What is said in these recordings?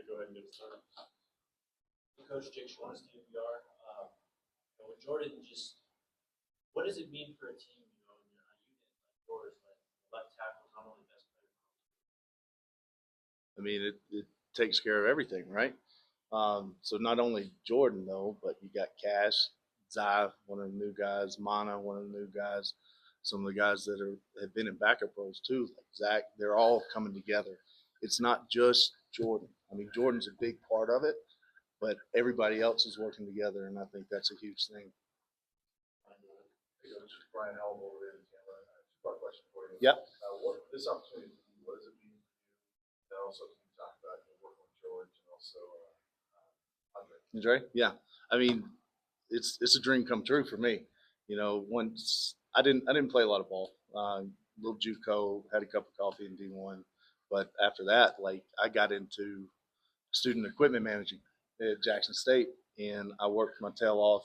go ahead and get started. Coach Jake Schwartz, DNVR. With Jordan, what does it mean for a team, in a unit like yours, like left tackle, not only best player? I mean, it takes care of everything, right? So not only Jordan though, but you got Cash, Zai, one of the new guys, Mana, one of the new guys, some of the guys that have been in backup roles too, like Zach. They're all coming together. It's not just Jordan. I mean, Jordan's a big part of it, but everybody else is working together, and I think that's a huge thing. Brian Helm over there in Canada. Two-part question for you. Yep. What this opportunity, what does it mean for you? And also, can you talk about working with George and also Andre? Yeah. I mean, it's a dream come true for me. You know, once I didn't play a lot of ball. Little JUCO, had a cup of coffee in D1, but after that, like I got into student equipment managing at Jackson State, and I worked my tail off.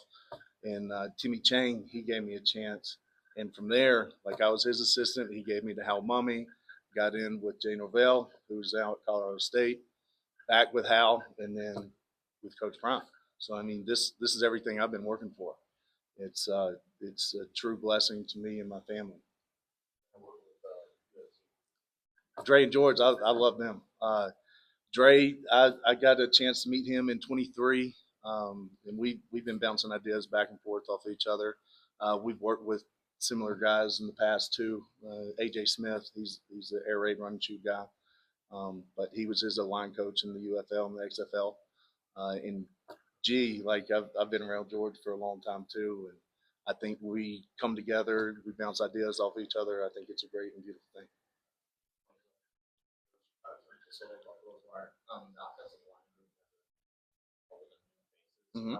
And Timmy Chang, he gave me a chance, and from there, like I was his assistant. He gave me to Hal Mummy, got in with Jay Norvell, who was out at Colorado State, back with Hal, and then with Coach Prime. So I mean, this is everything I've been working for. It's a true blessing to me and my family. Dre and George, I love them. Dre, I got a chance to meet him in 23, and we've been bouncing ideas back and forth off each other. We've worked with similar guys in the past too. AJ Smith, he's the air raid run and shoot guy, but he was his line coach in the UFL and the XFL. And G, like I've been around George for a long time too, and I think we come together, we bounce ideas off each other. I think it's a great and beautiful thing. Mm-hmm.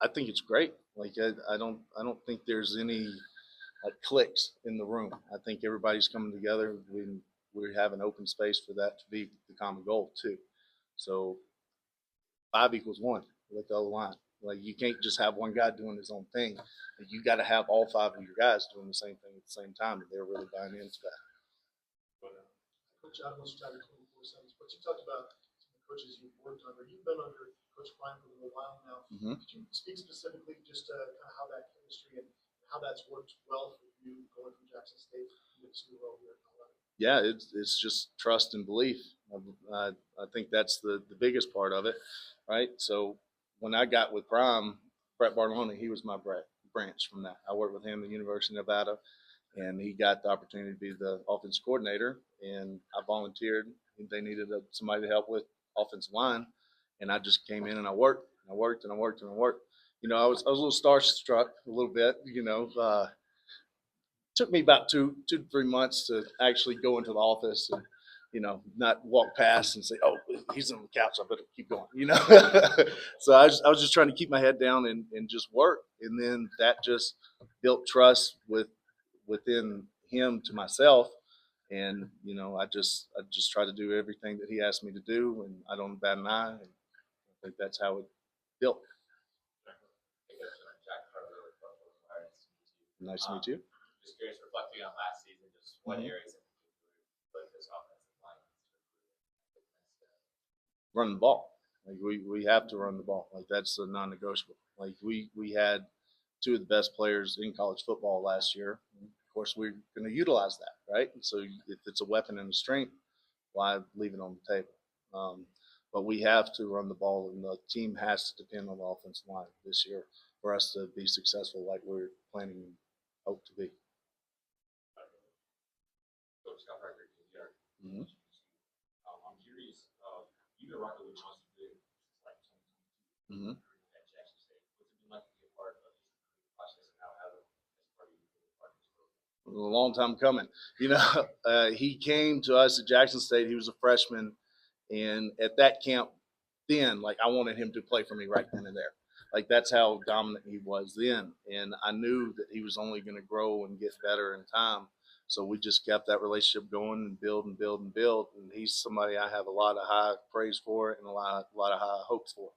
I think it's great. Like I don't think there's any like cliques in the room. I think everybody's coming together. We have an open space for that to be the common goal too. So 5 equals 1 with the other line. Like you can't just have one guy doing his own thing. You got to have all 5 of your guys doing the same thing at the same time, and they're really buying into that. Coach, I don't know if you have 24 seconds, but you talked about some of the coaches you've worked under. You've been under Coach Prime for a little while now. Mm-hmm. Could you speak specifically just to kind of how that chemistry and how that's worked well for you going from Jackson State to the role here in Colorado? Yeah, it's just trust and belief. I think that's the biggest part of it, right? So when I got with Prime, Brett Bartolone, he was my branch from that. I worked with him at the University of Nevada, and he got the opportunity to be the offense coordinator, and I volunteered. They needed somebody to help with offensive line, and I just came in and I worked. You know, I was a little starstruck a little bit. You know, took me about 2 to 3 months to actually go into the office and, you know, not walk past and say, "Oh, he's on the couch. I better keep going." You know, so I was just trying to keep my head down and just work, and then that just built trust within him to myself. And, you know, I just try to do everything that he asked me to do, and I don't bat an eye. And I think that's how it built. Nice to meet you. Just curious, reflecting on last season, just what areas in particular this offensive line? Run the ball. Like we have to run the ball. Like that's a non-negotiable. Like we had 2 of the best players in college football last year. Of course, we're going to utilize that, right? So if it's a weapon and a strength, why leave it on the table? But we have to run the ball, and the team has to depend on the offensive line this year for us to be successful like we're planning and hope to be. Mm-hmm. I'm curious, you've been rocking with Johnson like 2022 mm-hmm. at Jackson State. What's it been like to be a part of this process and how as part of your A long time coming. You know, he came to us at Jackson State. He was a freshman, and at that camp, then like I wanted him to play for me right then and there. Like that's how dominant he was then, and I knew that he was only going to grow and get better in time. So we just kept that relationship going and build and build and build. And he's somebody I have a lot of high praise for and a lot of high hopes for.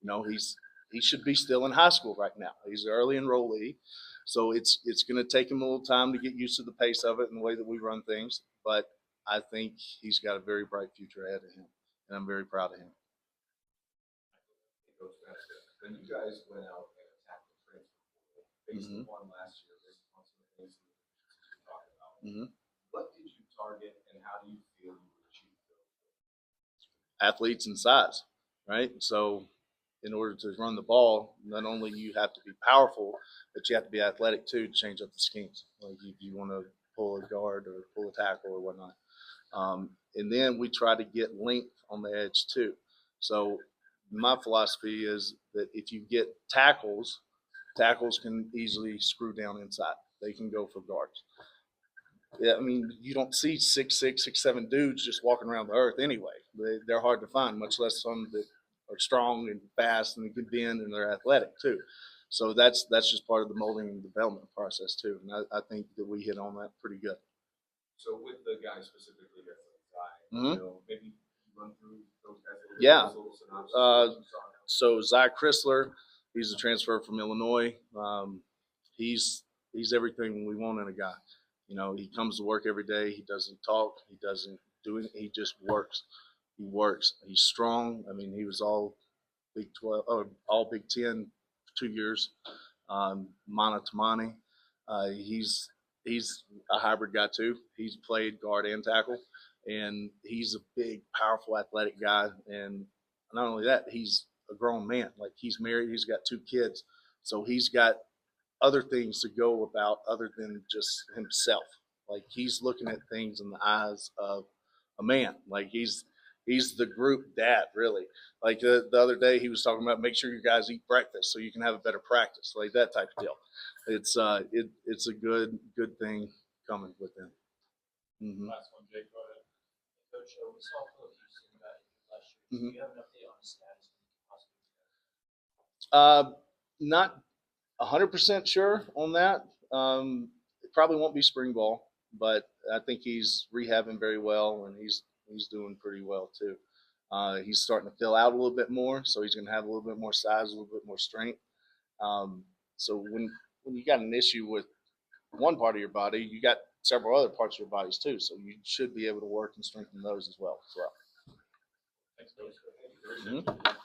You know, he should be still in high school right now. He's an early enrollee, so it's going to take him a little time to get used to the pace of it and the way that we run things. But I think he's got a very bright future ahead of him, and I'm very proud of him. Coach Master, when you guys went out and attacked the transfer portal, based Mhm. upon last year, based upon some of the things that we talked about, Mhm. what did you target and how do you feel you achieved those? Athletes and size, right? So, in order to run the ball, not only you have to be powerful, but you have to be athletic too to change up the schemes. Like if you want to pull a guard or pull a tackle or whatnot. And then we try to get length on the edge too. So my philosophy is that if you get tackles, tackles can easily screw down inside. They can go for guards. Yeah, I mean, you don't see 6'6", 6'7" dudes just walking around the earth anyway. They're hard to find, much less some that are strong and fast and can bend and they're athletic too. So that's just part of the molding and development process too. And I think that we hit on that pretty good. So with the guy specifically that's inside, Mhm. you know, maybe run through those guys a little bit, Yeah. just a little synopsis, Uh, what you saw now. So Zach Chrysler, he's a transfer from Illinois. He's everything we want in a guy. You know, he comes to work every day. He doesn't talk. He doesn't do it. He just works. He works. He's strong. I mean, he was all Big 12 or all Big 10 for 2 years. Mana Tamani. He's a hybrid guy too. He's played guard and tackle, and he's a big, powerful, athletic guy. And not only that, he's a grown man. Like he's married. He's got 2 kids, so he's got other things to go about other than just himself. Like he's looking at things in the eyes of a man. Like he's the group dad, really. Like the other day, he was talking about make sure you guys eat breakfast so you can have a better practice, like that type of deal. It's a good thing coming with them. Mm-hmm. Last one, Jake, go ahead. Coach, we saw Philip Houston got injured last year. Mhm. Do you have an update on his status? Not 100% sure on that. It probably won't be spring ball, but I think he's rehabbing very well, and he's doing pretty well too. He's starting to fill out a little bit more, so he's going to have a little bit more size, a little bit more strength. So when you got an issue with one part of your body, you got several other parts of your bodies too. So you should be able to work and strengthen those as well. Thanks, Coach. Mhm.